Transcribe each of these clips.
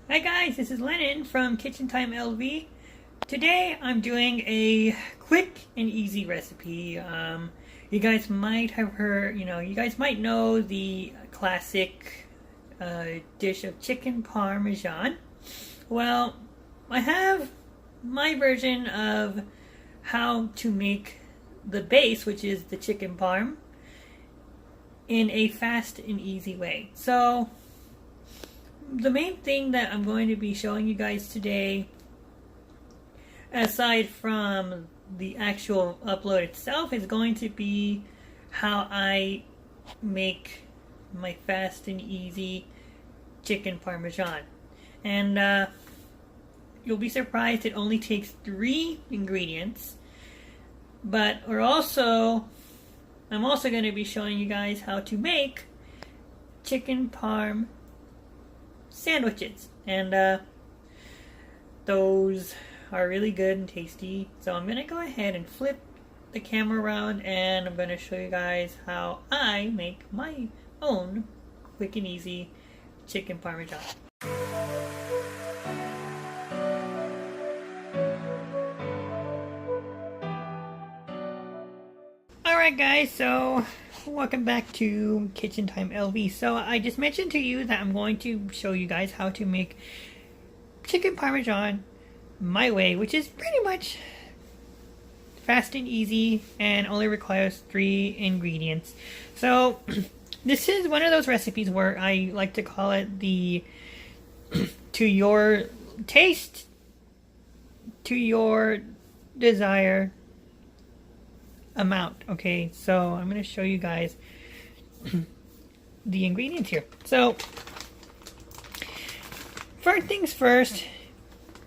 Hi guys, this is Lennon from KitchenTime LV. Today I'm doing a quick and easy recipe. You guys might have heard, you guys might know the classic dish of chicken Parmesan. Well, I have my version of how to make the base, which is the chicken parm, in a fast and easy way. So, the main thing that I'm going to be showing you guys today, aside from the actual upload itself, is going to be how I make my fast and easy chicken parmesan. And you'll be surprised it only takes 3 ingredients. But I'm also going to be showing you guys how to make chicken parm sandwiches, and those are really good and tasty. So I'm gonna go ahead and flip the camera around, and I'm gonna show you guys how I make my own quick and easy chicken parmesan. Alright guys, so welcome back to KitchenTime LV. So I just mentioned to you that I'm going to show you guys how to make chicken parmesan my way, which is pretty much fast and easy and only requires 3 ingredients. So this is one of those recipes where I like to call it the to your taste, to your desire amount. Okay, so I'm going to show you guys the ingredients here. So first things first,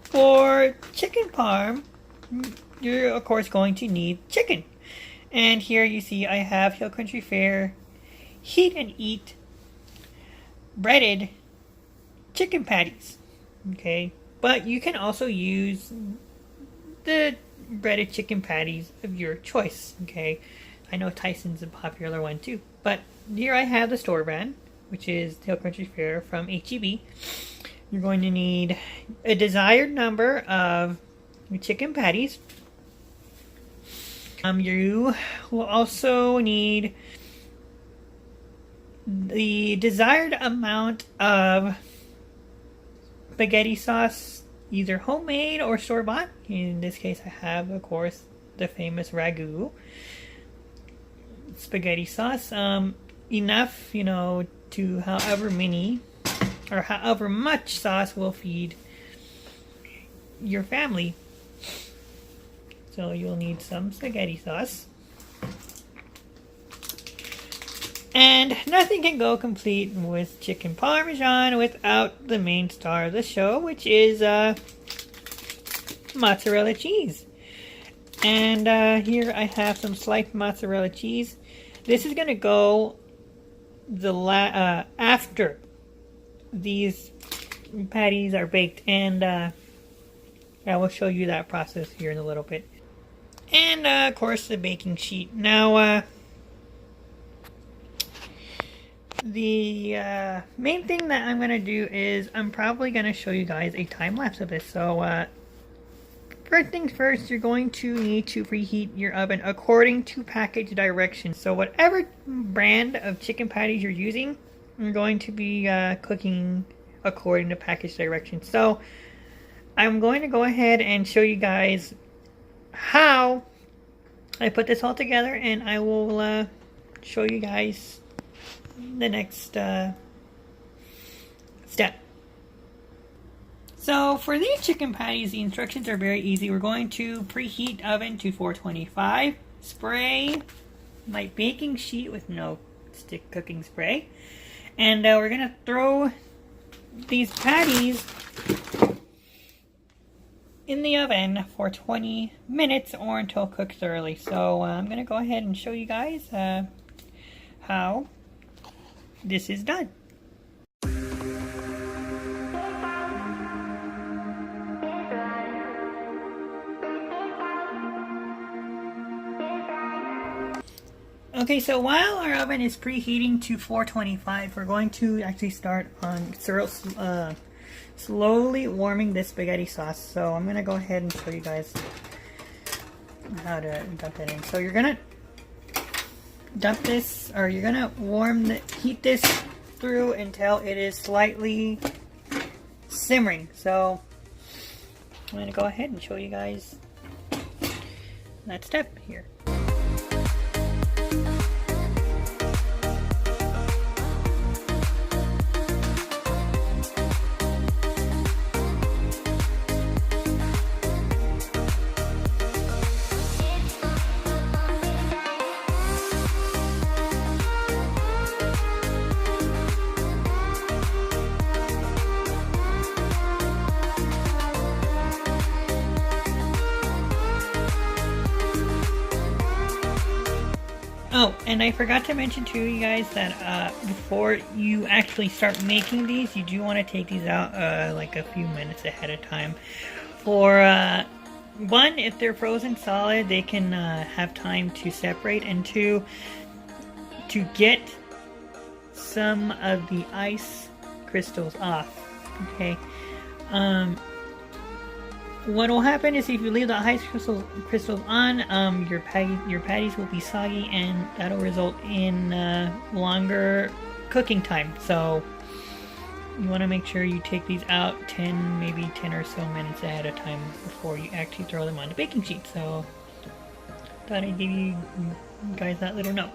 for chicken parm, you're of course going to need chicken. And here you see I have Hill Country Fare Heat and Eat breaded chicken patties. Okay, but you can also use the breaded chicken patties of your choice. Okay, I know Tyson's a popular one too, but here I have the store brand, which is Hill Country Fare from H-E-B. You're going to need a desired number of chicken patties. You will also need the desired amount of spaghetti sauce, either homemade or store-bought. In this case, I have, of course, the famous ragu spaghetti sauce. Enough, to however many or however much sauce will feed your family. So you'll need some spaghetti sauce. And nothing can go complete with chicken parmesan without the main star of the show, which is mozzarella cheese. And here I have some sliced mozzarella cheese. This is going to go after these patties are baked, and I will show you that process here in a little bit. And of course the baking sheet. Now the main thing that I'm going to do is I'm probably going to show you guys a time lapse of this. So first things first, you're going to need to preheat your oven according to package directions. So whatever brand of chicken patties you're using, you're going to be cooking according to package directions. So I'm going to go ahead and show you guys how I put this all together, and I will show you guys the next step. So for these chicken patties, the instructions are very easy. We're going to preheat oven to 425, spray my baking sheet with no stick cooking spray, and we're going to throw these patties in the oven for 20 minutes or until cooked thoroughly. So I'm going to go ahead and show you guys how this is done. Okay, so while our oven is preheating to 425, we're going to actually start on slowly warming this spaghetti sauce. So I'm gonna go ahead and show you guys how to dump it in. So you're gonna dump this, or you're gonna heat this through until it is slightly simmering. So I'm gonna go ahead and show you guys that step here. Oh, and I forgot to mention to you guys that before you actually start making these, you do want to take these out like a few minutes ahead of time. For one, if they're frozen solid, they can have time to separate, and two, to get some of the ice crystals off. Okay. What will happen is if you leave the ice crystals on, your patties will be soggy, and that'll result in longer cooking time. So you want to make sure you take these out maybe 10 or so minutes ahead of time before you actually throw them on the baking sheet. So thought I'd give you guys that little note.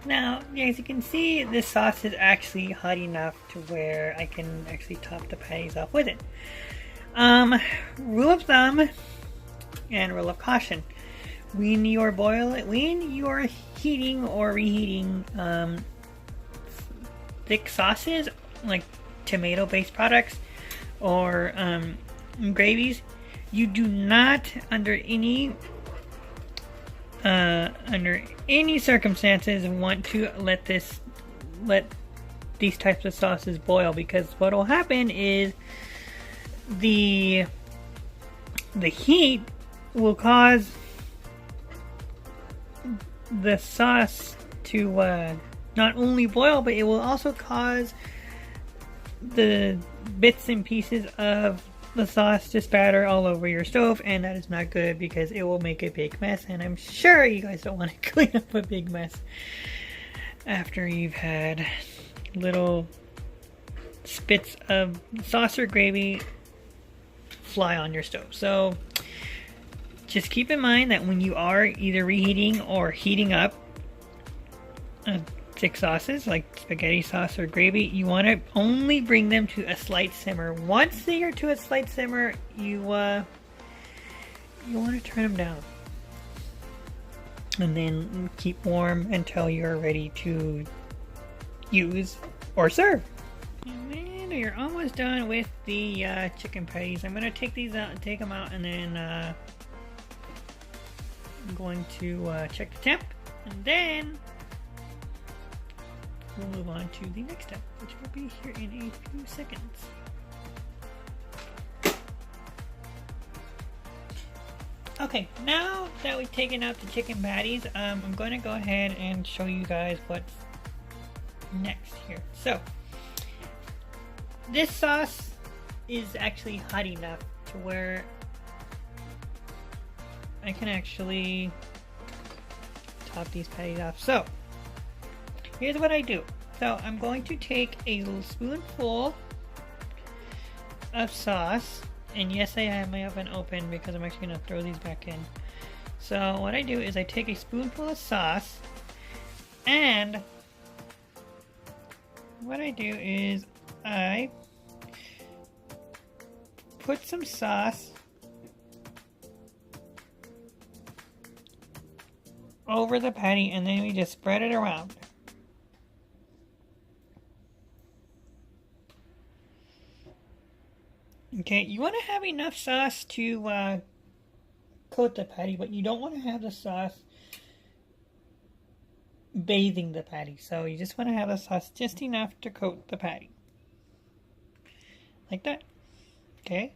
Now, as you can see, this sauce is actually hot enough to where I can actually top the patties off with it. Rule of thumb and rule of caution: when you're heating or reheating thick sauces like tomato-based products or gravies, you do not, under any circumstances, want to let these types of sauces boil, because what will happen is the heat will cause the sauce to not only boil, but it will also cause the bits and pieces of the sauce to spatter all over your stove, and that is not good because it will make a big mess, and I'm sure you guys don't want to clean up a big mess after you've had little spits of sauce or gravy fly on your stove. So just keep in mind that when you are either reheating or heating up thick sauces like spaghetti sauce or gravy, you want to only bring them to a slight simmer. Once they are to a slight simmer, you want to turn them down and then keep warm until you're ready to use or serve. And then you're almost done with the chicken patties. I'm going to take these out and take them out, and then I'm going to check the temp, and then we'll move on to the next step, which will be here in a few seconds. Okay, now that we've taken out the chicken patties, I'm going to go ahead and show you guys what's next here. So, this sauce is actually hot enough to where I can actually top these patties off. So here's what I do. So I'm going to take a little spoonful of sauce, and yes, I have my oven open because I'm actually going to throw these back in. So what I do is I take a spoonful of sauce, and what I do is I put some sauce over the patty, and then we just spread it around. Okay, you want to have enough sauce to coat the patty, but you don't want to have the sauce bathing the patty. So you just want to have the sauce just enough to coat the patty. Like that. Okay.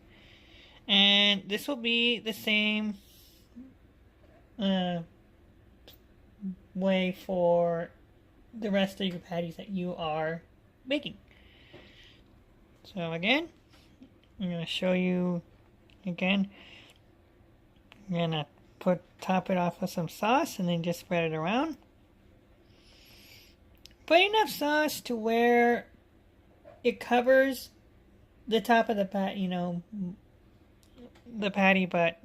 And this will be the same way for the rest of your patties that you are baking. So again, I'm going to show you again. I'm going to top it off with some sauce and then just spread it around. Put enough sauce to where it covers the top of the patty, the patty, but,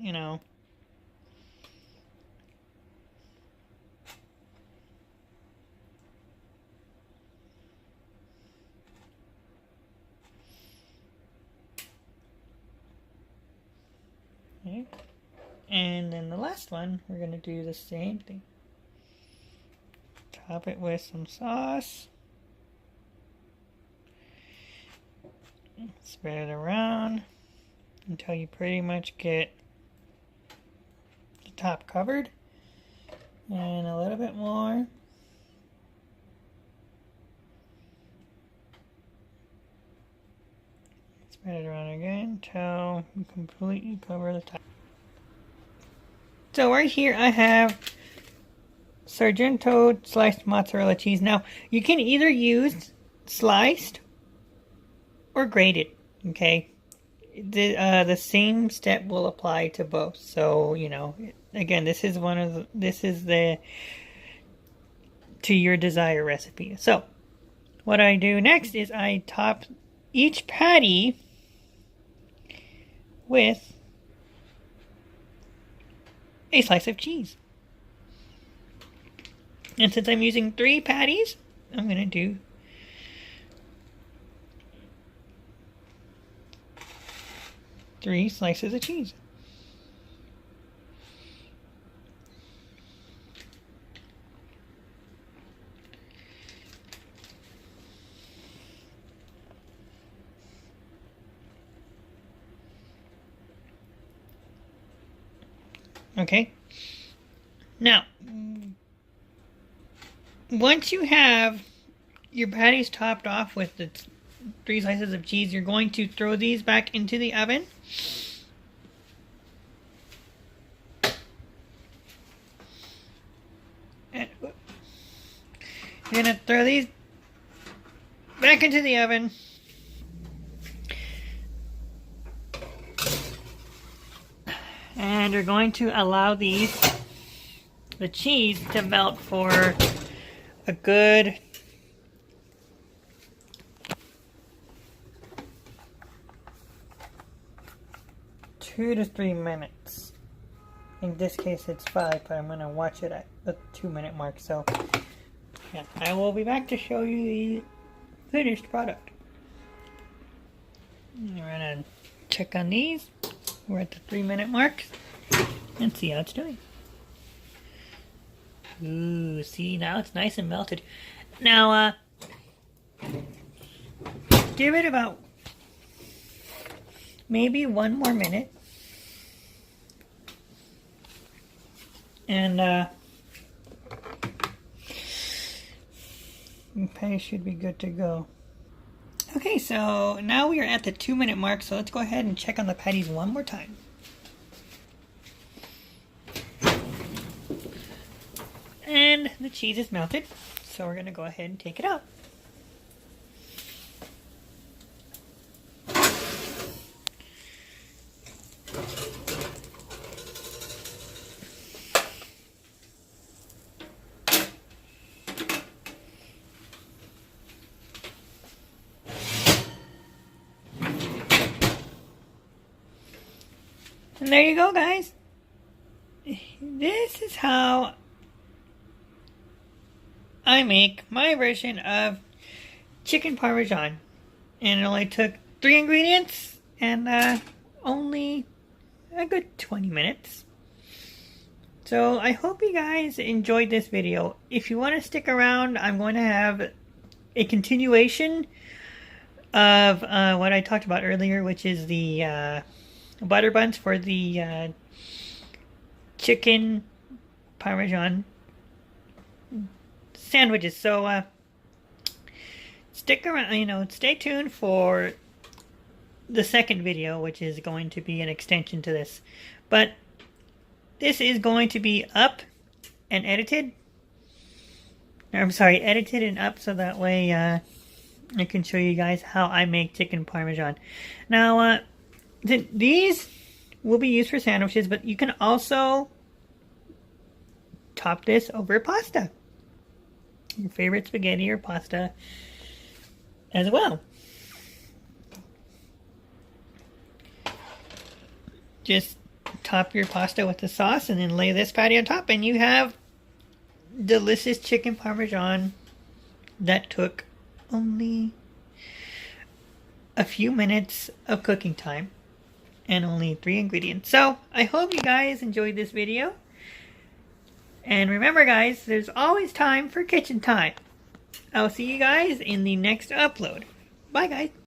Okay. And then the last one, we're going to do the same thing. Top it with some sauce. Spread it around until you pretty much get the top covered. And a little bit more. Spread it around again until you completely cover the top. So right here I have Sargento sliced mozzarella cheese. Now you can either use sliced or grated. Okay, the same step will apply to both. So again, this is to your desired recipe. So what I do next is I top each patty with a slice of cheese. And since I'm using 3 patties, I'm going to do three slices of cheese. Okay. Now, once you have your patties topped off with the 3 slices of cheese, you're going to throw these back into the oven. And you're going to throw these back into the oven. And you're going to allow the cheese to melt for a good 2 to 3 minutes. In this case it's 5, but I'm going to watch it at the 2-minute mark. So yeah, I will be back to show you the finished product. We're going to check on these. We're at the 3-minute mark and see how it's doing. Ooh, see, now it's nice and melted. Now, give it about maybe 1 more minute. And, the pie should be good to go. Okay, so now we are at the 2-minute mark, so let's go ahead and check on the patties one more time. And the cheese is melted, so we're going to go ahead and take it out. And there you go, guys. This is how I make my version of chicken parmesan. And it only took 3 ingredients and only a good 20 minutes. So I hope you guys enjoyed this video. If you want to stick around, I'm going to have a continuation of what I talked about earlier, which is the butter buns for the chicken parmesan sandwiches. So stick around, stay tuned for the second video, which is going to be an extension to this. But this is going to be up and edited. I'm sorry, edited and up, so that way I can show you guys how I make chicken parmesan. Now, these will be used for sandwiches, but you can also top this over pasta. Your favorite spaghetti or pasta as well. Just top your pasta with the sauce and then lay this patty on top, and you have delicious chicken parmesan that took only a few minutes of cooking time and only 3 ingredients. So I hope you guys enjoyed this video, and remember guys, there's always time for kitchen time. I'll see you guys in the next upload. Bye guys.